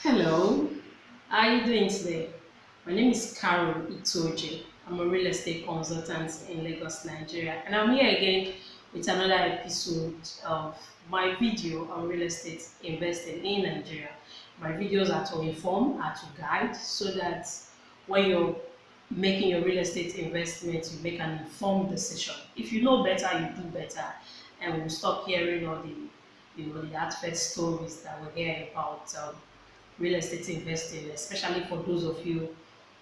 Hello, how are you doing today? My name is Carol Itoje. I'm a real estate consultant in Lagos, Nigeria, and I'm here again with another episode of my video on real estate investing in Nigeria. My videos are to inform, are to guide, so that when you're making your real estate investment, you make an informed decision. If you know better, you do better, and we'll stop hearing all the heartfelt stories that we hear about. Real estate investing, especially for those of you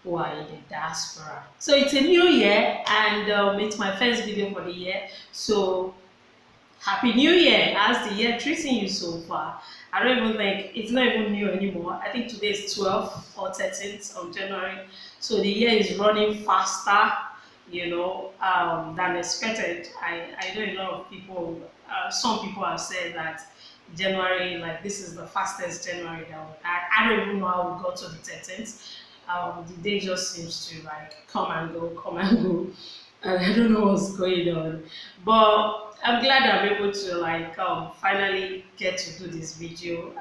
who are in the diaspora. So it's a new year and it's my first video for the year. So Happy New Year! How's the year treating you so far? I don't even think it's not even new anymore. I think today is 12th or 13th of January. So the year is running faster, than expected. I know a lot of people, some people have said that January, like this is the fastest January that we had. I don't even know how we got to the 13th. The day just seems to like come and go, and I don't know what's going on. But I'm glad I'm able to finally get to do this video.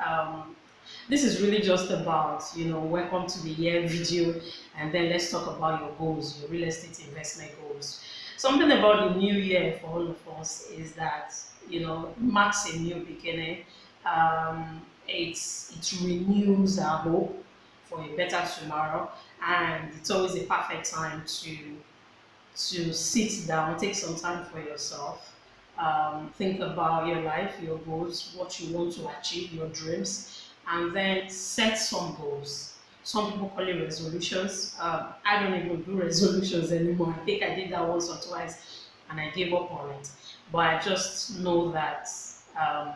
This is really just about welcome to the year video, and then let's talk about your goals, your real estate investment goals. Something about the new year for all of us is that marks a new beginning. It renews our hope for a better tomorrow, and it's always a perfect time to sit down, take some time for yourself, think about your life, your goals, what you want to achieve, your dreams, and then set some goals. Some people call it resolutions. I don't even do resolutions anymore. I think I did that once or twice and I gave up on it. But I just know that I'm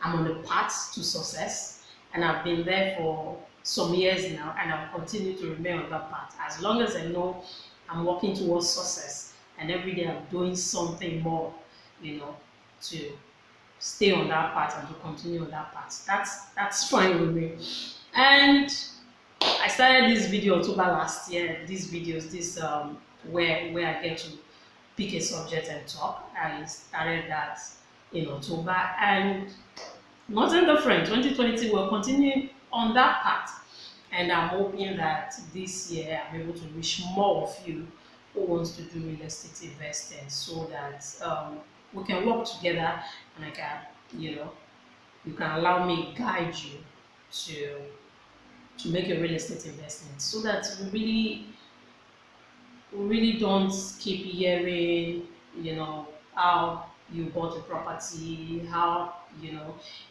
on the path to success, and I've been there for some years now, and I'll continue to remain on that path as long as I know I'm working towards success, and every day I'm doing something more, to stay on that path and to continue on that path. That's fine with me. And I started this video October last year. These videos, where I get to pick a subject and talk. I started that in October, and nothing different. 2020 will continue on that path. And I'm hoping that this year I'm able to reach more of you who wants to do real estate investing, so that we can work together, and I can, you can allow me guide you to make a real estate investment, so that we really don't keep hearing, how you bought a property, how,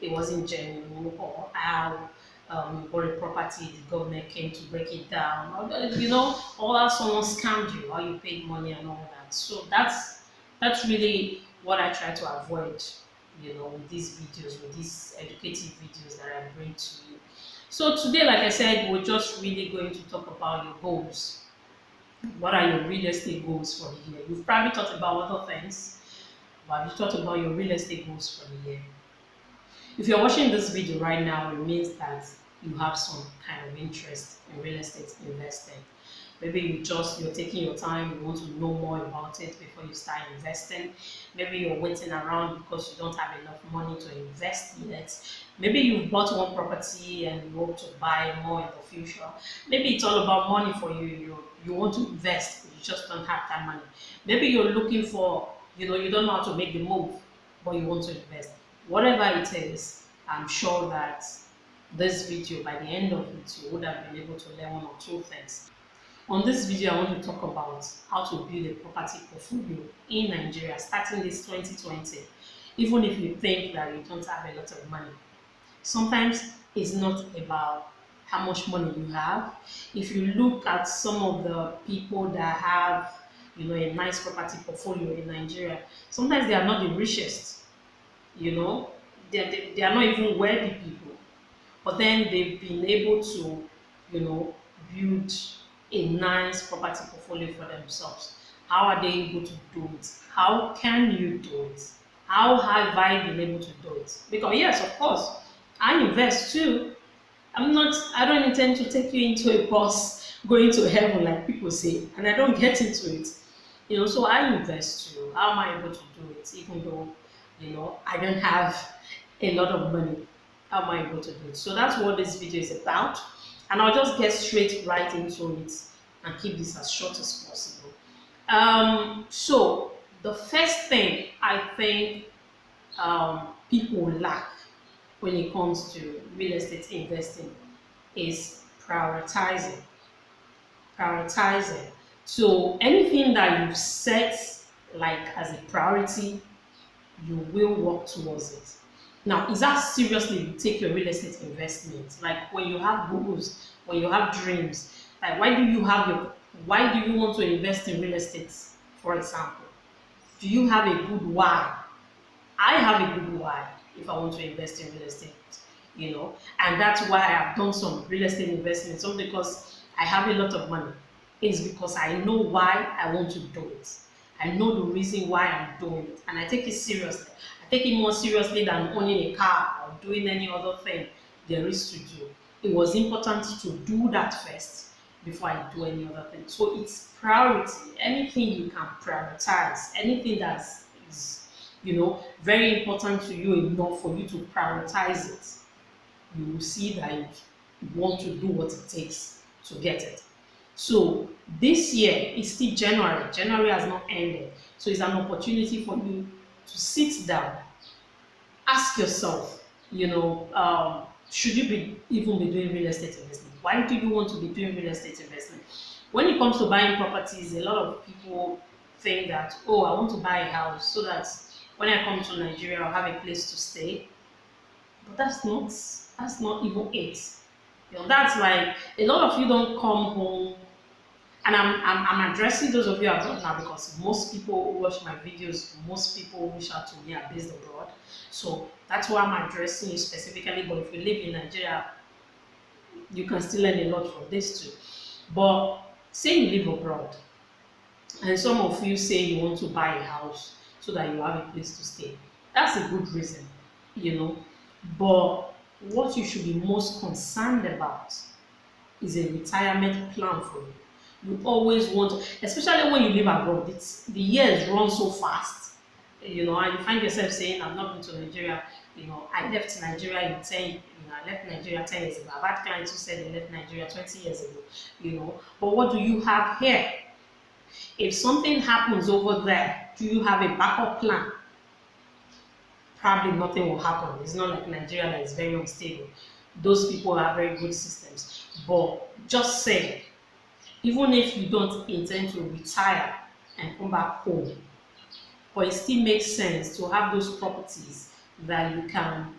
it wasn't genuine, or how you bought a property, the government came to break it down, or that someone scammed you, how you paid money and all that. So that's really what I try to avoid, with these videos, with these educative videos that I bring to you. So today, like I said, we're just really going to talk about your goals. What are your real estate goals for the year? You've probably thought about other things, but have you thought about your real estate goals for the year? If you're watching this video right now, it means that you have some kind of interest in real estate investing. Maybe you're taking your time, you want to know more about it before you start investing. Maybe you're waiting around because you don't have enough money to invest yet. Maybe you've bought one property and you hope to buy more in the future. Maybe it's all about money for you. You want to invest, but you just don't have that money. Maybe you're looking for, you don't know how to make the move, but you want to invest. Whatever it is, I'm sure that this video, by the end of it, you would have been able to learn one or two things. On this video, I want to talk about how to build a property portfolio in Nigeria starting this 2020. Even if you think that you don't have a lot of money, sometimes it's not about how much money you have. If you look at some of the people that have, a nice property portfolio in Nigeria, sometimes they are not the richest. They are not even wealthy people, but then they've been able to, build a nice property portfolio for themselves. How are they able to do it? How can you do it? How have I been able to do it? Because yes, of course, I invest too. I don't intend to take you into a bus going to heaven like people say, and I don't get into it. So I invest too. How am I able to do it? Even though, I don't have a lot of money. How am I able to do it? So that's what this video is about. And I'll just get straight right into it and keep this as short as possible. So the first thing I think people lack when it comes to real estate investing is prioritizing. Prioritizing. So anything that you set like as a priority, you will work towards it. Now, is that seriously you take your real estate investment? Like when you have goals, when you have dreams, like why do you want to invest in real estate, for example? Do you have a good why? I have a good why if I want to invest in real estate, and that's why I've done some real estate investments, not because I have a lot of money. It's because I know why I want to do it. I know the reason why I'm doing it, and I take it seriously. I take it more seriously than owning a car or doing any other thing there is to do. It was important to do that first before I do any other thing. So it's priority. Anything you can prioritize, anything that is, very important to you enough for you to prioritize it, you will see that you want to do what it takes to get it. So this year is still January. January has not ended. So it's an opportunity for you to sit down, ask yourself, should you even be doing real estate investment? Why do you want to be doing real estate investment? When it comes to buying properties, a lot of people think that, oh, I want to buy a house so that when I come to Nigeria, I'll have a place to stay. But that's not even it. That's like a lot of you don't come home, and I'm addressing those of you abroad now because most people who watch my videos, most people who reach out to me are based abroad. So that's why I'm addressing you specifically. But if you live in Nigeria, you can still learn a lot from this too. But say you live abroad, and some of you say you want to buy a house so that you have a place to stay. That's a good reason, But what you should be most concerned about is a retirement plan for you. You always want, especially when you live abroad, the years run so fast, and you find yourself saying, I've not been to Nigeria, I left Nigeria in 10, I left Nigeria 10 years ago. I've had clients who said they left Nigeria 20 years ago, But what do you have here? If something happens over there, do you have a backup plan? Probably nothing will happen. It's not like Nigeria that is very unstable. Those people have very good systems. But just say, even if you don't intend to retire and come back home, but it still makes sense to have those properties that you can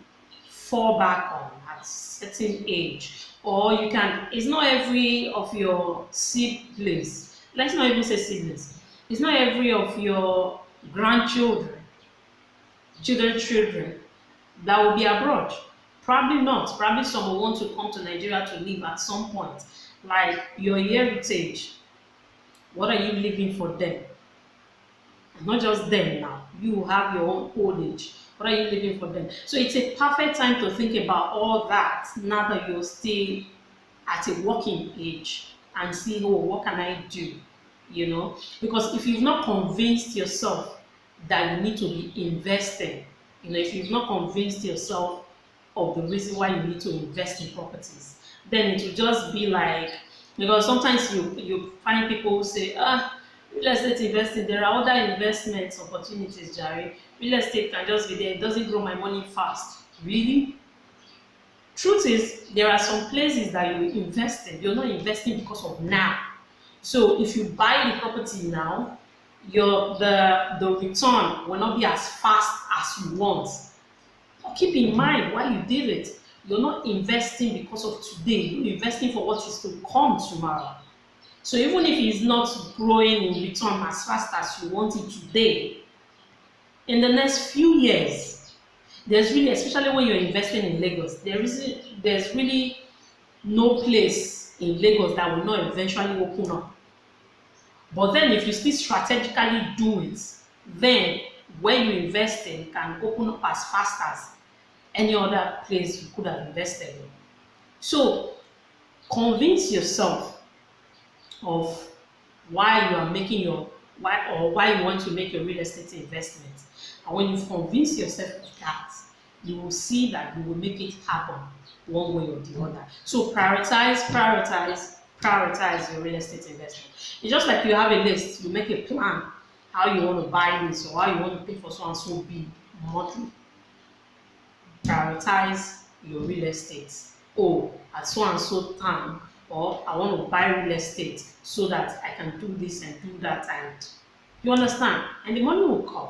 fall back on at a certain age. Or you can, it's not every of your siblings, let's not even say siblings, it's not every of your grandchildren, children that will be abroad. Probably not. Probably some will want to come to Nigeria to live at some point. Like your heritage, what are you leaving for them? And not just them now. You have your own old age. What are you leaving for them? So it's a perfect time to think about all that now that you're still at a working age and see, oh, what can I do? Because if you've not convinced yourself that you need to be investing, if you've not convinced yourself of the reason why you need to invest in properties, then it will just be like, because sometimes you find people who say, real estate investing, there are other investment opportunities, Jerry. Real estate can just be there, it doesn't grow my money fast. Really? Truth is, there are some places that you invest in, you're not investing because of now. So if you buy the property now, the return will not be as fast as you want. But keep in mind why you did it. You're not investing because of today, you're investing for what is to come tomorrow. So even if it's not growing in return as fast as you want it today, in the next few years, there's really, especially when you're investing in Lagos, there's really no place in Lagos that will not eventually open up. But then if you still strategically do it, then where you invest in can open up as fast as any other place you could have invested in. So convince yourself of why you are making why you want to make your real estate investment. And when you've convinced yourself of that, you will see that you will make it happen one way or the other. So prioritize your real estate investment. It's just like you have a list, you make a plan how you want to buy this or how you want to pay for so and so big monthly. Prioritize your real estate. Oh, at so and so time, or I want to buy real estate so that I can do this and do that, and you understand, and the money will come.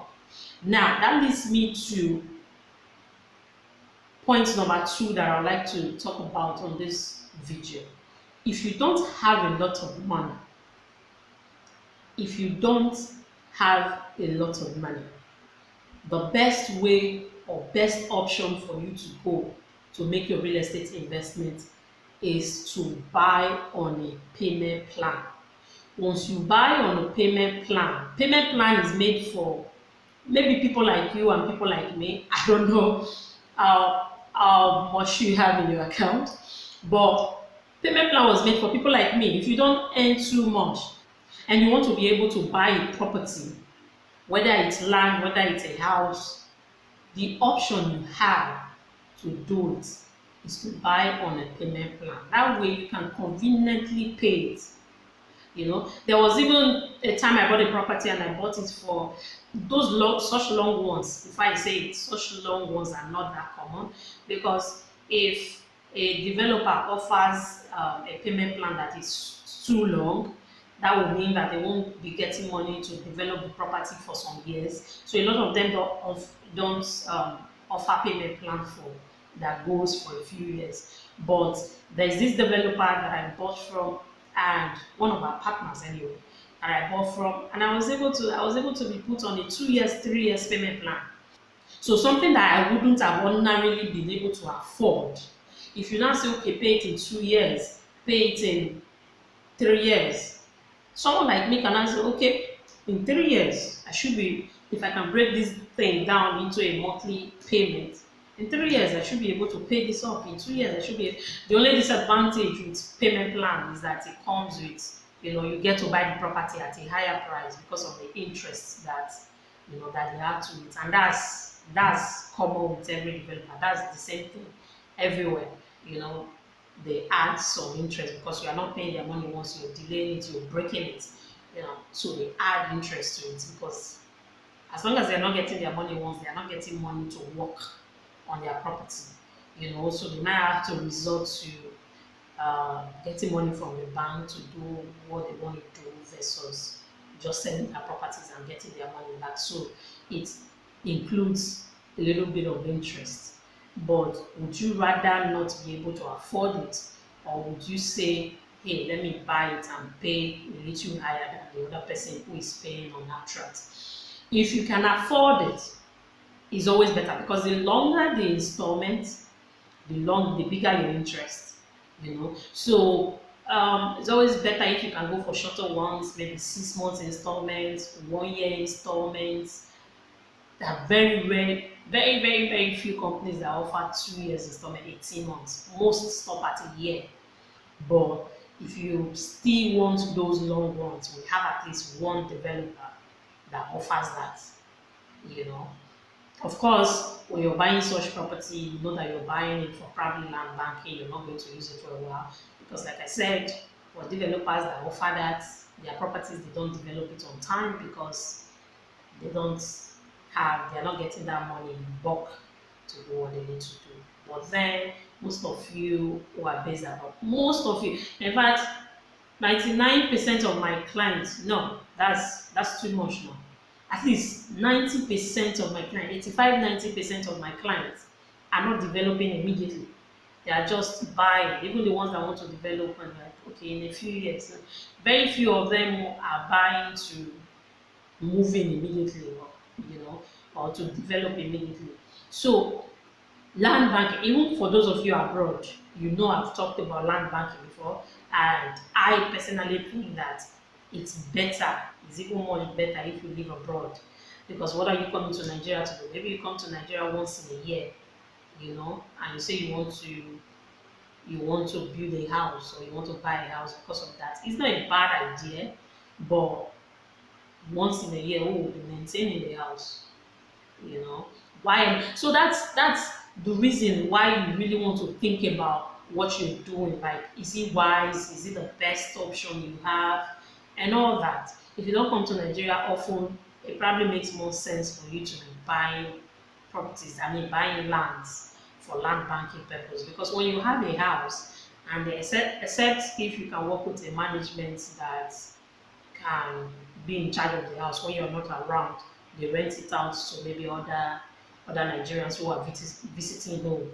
Now that leads me to point number 2 that I would like to talk about on this video. If you don't have a lot of money, if you don't have a lot of money, the best way or best option for you to go to make your real estate investment is to buy on a payment plan. Once you buy on a payment plan is made for maybe people like you and people like me. I don't know how much you have in your account, but payment plan was made for people like me. If you don't earn too much and you want to be able to buy a property, whether it's land, whether it's a house, the option you have to do it is to buy on a payment plan. That way you can conveniently pay it. You know, there was even a time I bought a property and I bought it for those such long ones. If I say it, such long ones are not that common, because if a developer offers a payment plan that is too long, that will mean that they won't be getting money to develop the property for some years. So a lot of them don't offer payment plan for that goes for a few years. But there's this developer that I bought from, and one of our partners anyway, that I bought from, and I was able to be put on a 2 years, 3 years payment plan. So something that I wouldn't have ordinarily been able to afford. If you now say, okay, pay it in 2 years, pay it in 3 years, someone like me can answer, okay, in 3 years, I should be, if I can break this thing down into a monthly payment, in 3 years, I should be able to pay this off. In 2 years, I should be. The only disadvantage with payment plan is that it comes with, you get to buy the property at a higher price because of the interest that, that they add to it. And that's common with every developer. That's the same thing everywhere. They add some interest because you are not paying their money once, you're delaying it, you're breaking it. So they add interest to it, because as long as they're not getting their money once, they're not getting money to work on their property. So they might have to resort to getting money from the bank to do what they want to do versus just selling their properties and getting their money back. So it includes a little bit of interest. But would you rather not be able to afford it, or would you say, hey, let me buy it and pay a little higher than the other person who is paying on that tract? If you can afford it, it's always better, because the longer the installment, the bigger your interest. So it's always better if you can go for shorter ones, maybe 6 months installments, 1 year installments. There are very very few companies that offer 2 years installment, 18 months. Most stop at a year. But if you still want those long ones, we have at least one developer that offers that. Of course, when you're buying such property, you know that you're buying it for probably land banking. You're not going to use it for a while, because like I said, for developers that offer that, their properties, they don't develop it on time because they're not getting that money in bulk to do what they need to do. But then most of you who are based abroad, in fact, 99% of my clients, no, that's too much now. At least 90% of my clients, 85-90% of my clients are not developing immediately. They are just buying. Even the ones that want to develop, and like, okay, in a few years, very few of them are buying to move in immediately, or to develop immediately. So land banking, even for those of you abroad, I've talked about land banking before, and I personally think that it's better, it's even much better if you live abroad. Because what are you coming to Nigeria to do? Maybe you come to Nigeria once in a year, and you say you want to build a house, or you want to buy a house because of that. It's not a bad idea, but once in a year, who will be maintaining the house? Why? So that's the reason why you really want to think about what you're doing. Like, is it wise? Is it the best option you have? And all that. If you don't come to Nigeria often, it probably makes more sense for you to be buying properties, I mean buying lands for land banking purpose. Because when you have a house, and except if you can work with a management that can be in charge of the house when you're not around, they rent it out to maybe other Nigerians who are visiting home.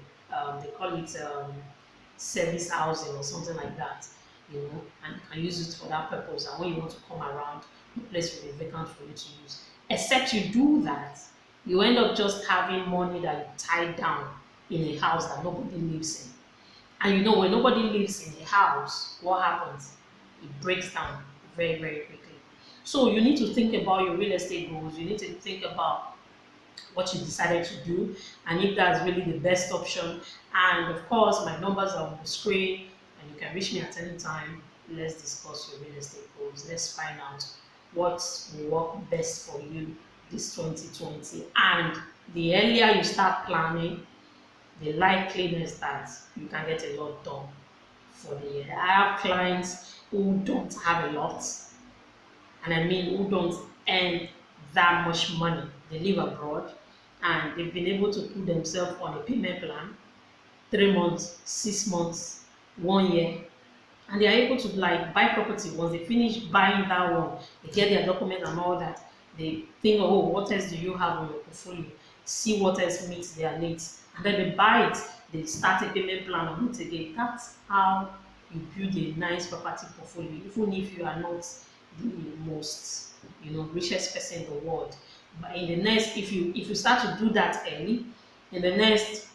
They call it service housing or something like that, and you can use it for that purpose. And when you want to come around, the place will be vacant for you to use. Except you do that, you end up just having money that you tie down in a house that nobody lives in. And when nobody lives in a house, what happens? It breaks down very, very quickly. So you need to think about your real estate goals. You need to think about what you decided to do and if that's really the best option. And of course, my numbers are on the screen and you can reach me at any time. Let's discuss your real estate goals. Let's find out what will work best for you this 2020. And the earlier you start planning, the likeliness that you can get a lot done for the year. I have clients who don't have a lot, and I mean who don't earn that much money. They live abroad and they've been able to put themselves on a payment plan, 3 months, 6 months, 1 year, and they are able to like buy property. Once they finish buying that one, they get their documents and all that. They think, oh, what else do you have on your portfolio? See what else meets their needs, and then they buy it. They start a payment plan on it again. That's how you build a nice property portfolio, even if you are not the most, richest person in the world. But in the next, if you start to do that early, in the next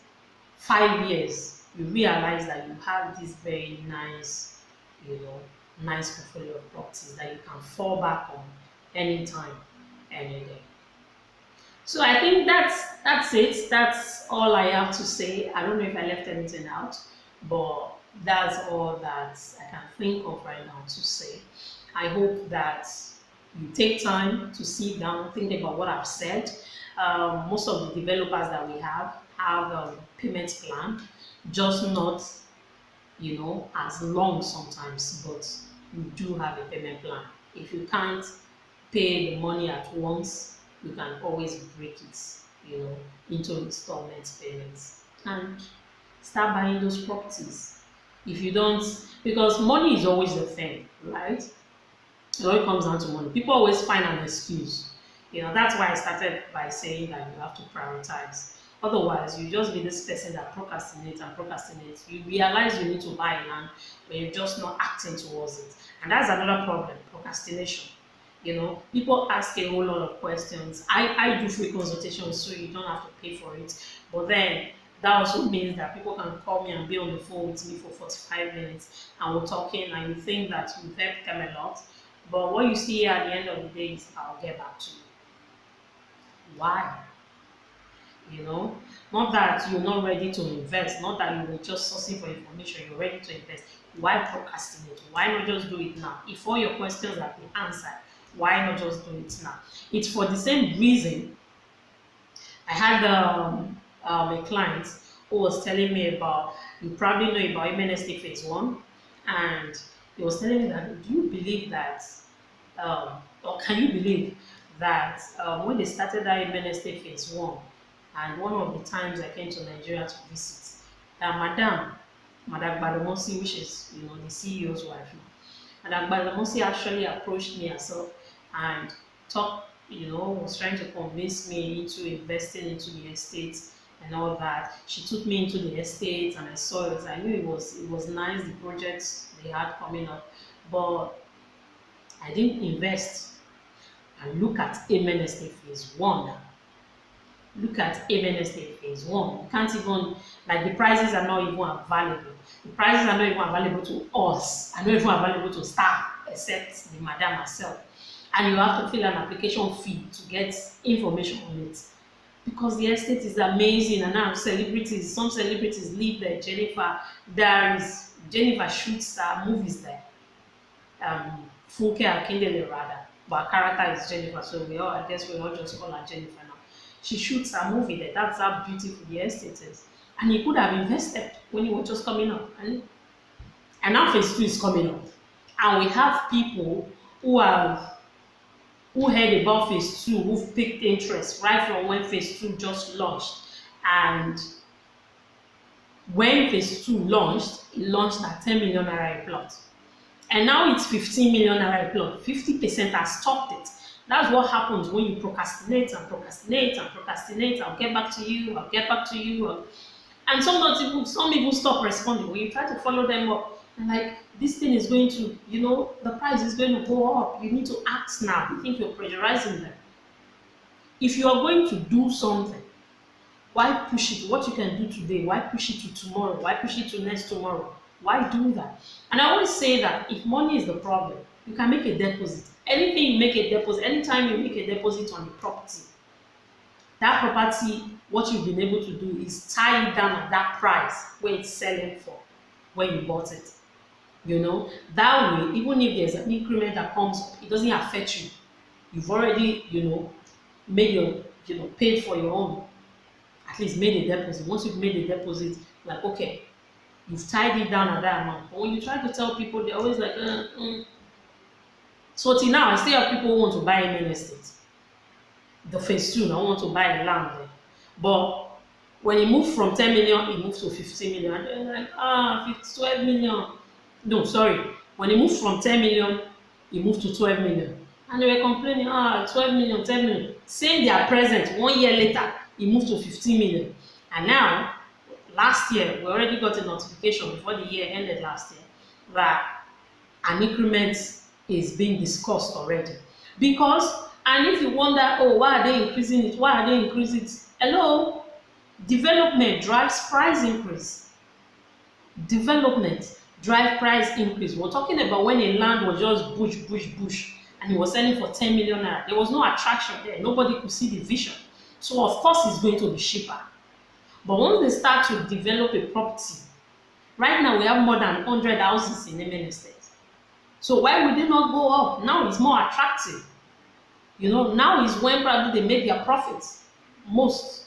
5 years, you realize that you have this very nice, nice portfolio of properties that you can fall back on anytime, any day. So I think that's it. That's all I have to say. I don't know if I left anything out, but that's all that I can think of right now to say. I hope that you take time to sit down, think about what I've said. Most of the developers that we have payment plan, just not as long sometimes, but you do have a payment plan. If you can't pay the money at once, you can always break it, into installment payments and start buying those properties. If you don't, because money is always the thing, right? It always comes down to money. People always find an excuse. That's why I started by saying that you have to prioritize. Otherwise, you just be this person that procrastinates and procrastinates. You realize you need to buy land, but you're just not acting towards it. And that's another problem, procrastination. People ask a whole lot of questions. I do free consultations, so you don't have to pay for it. But then that also means that people can call me and be on the phone with me for 45 minutes and we're talking, and you think that you've helped them a lot. But what you see at the end of the day is, I'll get back to you. Why? Not that you're not ready to invest, not that you were just sourcing for information, you're ready to invest. Why procrastinate? Why not just do it now? If all your questions have been answered, why not just do it now? It's for the same reason. I had a client who was telling me about, you probably know about MNST phase 1, and he was telling me that, do you believe that, or can you believe that when they started that MNST phase 1, and one of the times I came to Nigeria to visit, Madam Badamosi, which is the CEO's wife, Madam Badamosi actually approached me herself and talked, was trying to convince me into investing into the estate and all that. She took me into the estate and I saw it. I knew it was nice, the projects they had coming up, but I didn't invest. And look at MNST phase 1 now. Look at MNST phase 1. You can't even, like, the prices are not even available. The prices are not even available to us, are not even available to staff, except the madam herself. And you have to fill an application fee to get information on it. Because the estate is amazing, and now some celebrities live there. Jennifer shoots movies there. Funke Akindele rather, but her character is Jennifer, so I guess we all just call her Jennifer now. She shoots a movie there. That's how beautiful the estate is. And he could have invested when he was just coming up. And now phase 2 is coming up. And we have people who heard about phase 2, who've picked interest right from when phase 2 just launched. And when phase 2 launched, it launched at 10 million naira a plot. And now it's 15 million naira a plot. 50% has stopped it. That's what happens when you procrastinate and procrastinate and procrastinate. I'll get back to you, I'll get back to you. And some people stop responding. When you try to follow them up, and like, this thing is going to, the price is going to go up. You need to act now. You think you're pressurizing them. If you are going to do something, why push it? What you can do today, why push it to tomorrow? Why push it to next tomorrow? Why do that? And I always say that if money is the problem, you can make a deposit. Anything you make a deposit, anytime you make a deposit on a property, that property, what you've been able to do is tie it down at that price where it's selling for when you bought it. That way, even if there's an increment that comes up, it doesn't affect you. You've already, made paid for your own. At least made a deposit. Once you've made a deposit, like, okay, you've tied it down at that amount. But when you try to tell people, they're always like, So till now, I still have people who want to buy a main estate. The phase 2, I want to buy a land there. But when it moved from 10 million, it moved to 15 million. And they're like, 12 million. No, sorry. When it moved from 10 million, it moved to 12 million. And they were complaining, 12 million, 10 million. Saying they are present, 1 year later, it moved to 15 million. And now, last year, we already got a notification before the year ended last year that an increment is being discussed already. And if you wonder, why are they increasing it? Why are they increasing it? Hello? Development drives price increase. Development drives price increase. We're talking about when a land was just bush, and it was selling for 10 million naira. There was no attraction there. Nobody could see the vision. So of course it's going to be cheaper. But once they start to develop a property, right now we have more than 100 houses in a main estate. So why would they not go up? Now it's more attractive. Now is when probably they make their profits, most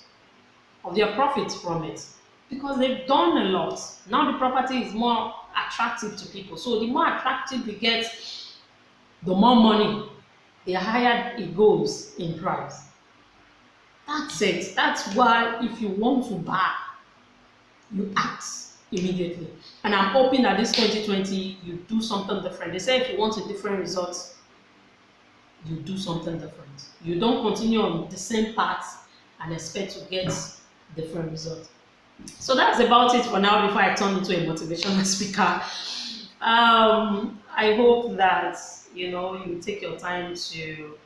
of their profits from it, because they've done a lot. Now the property is more attractive to people. So the more attractive you get, the more money, the higher it goes in price. That's it. That's why if you want to buy, you act immediately. And I'm hoping that this 2020, you do something different. They say if you want a different result, you do something different. You don't continue on the same path and expect to get different results. So that's about it for now before I turn into a motivational speaker. I hope that you take your time to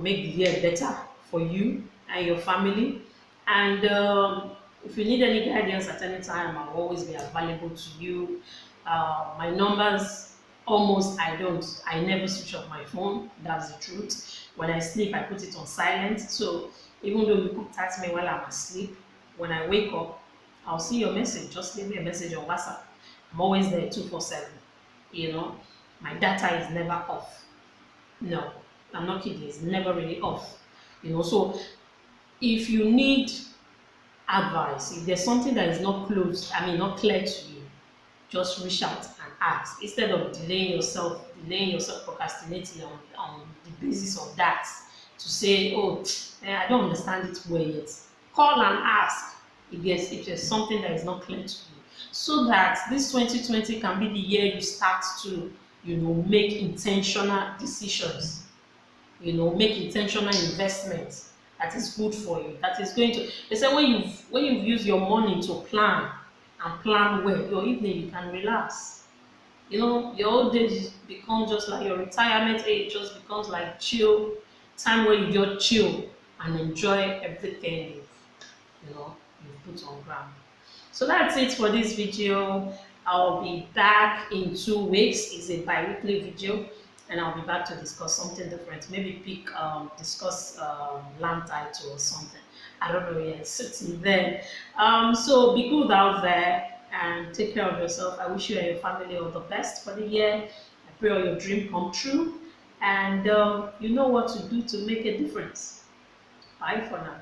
make the year better for you and your family. And if you need any guidance at any time, I'll always be available to you. My numbers, I never switch off my phone. That's the truth. When I sleep, I put it on silent. So even though you could text me while I'm asleep, when I wake up, I'll see your message. Just leave me a message on WhatsApp. I'm always there 24/7. My data is never off. No, I'm not kidding. It's never really off. So if you need advice, if there's something that is not not clear to you, just reach out and ask instead of delaying yourself, procrastinating on the basis of that to say, I don't understand it well yet. Call and ask if there's something that is not clear to you, so that this 2020 can be the year you start to make intentional decisions, make intentional investments that is good for you, that is going to, they say when you've used your money to plan and plan well, your evening you can relax. Your old age becomes just like your retirement age, just becomes like chill time where you just chill and enjoy everything you've put on ground. So that's it for this video. I'll be back in 2 weeks. It's a bi-weekly video, and I'll be back to discuss something different. Maybe discuss land title or something. I don't know yet. Sitting there. So be good out there and take care of yourself. I wish you and your family all the best for the year. I pray all your dreams come true, and you know what to do to make a difference. Bye for now.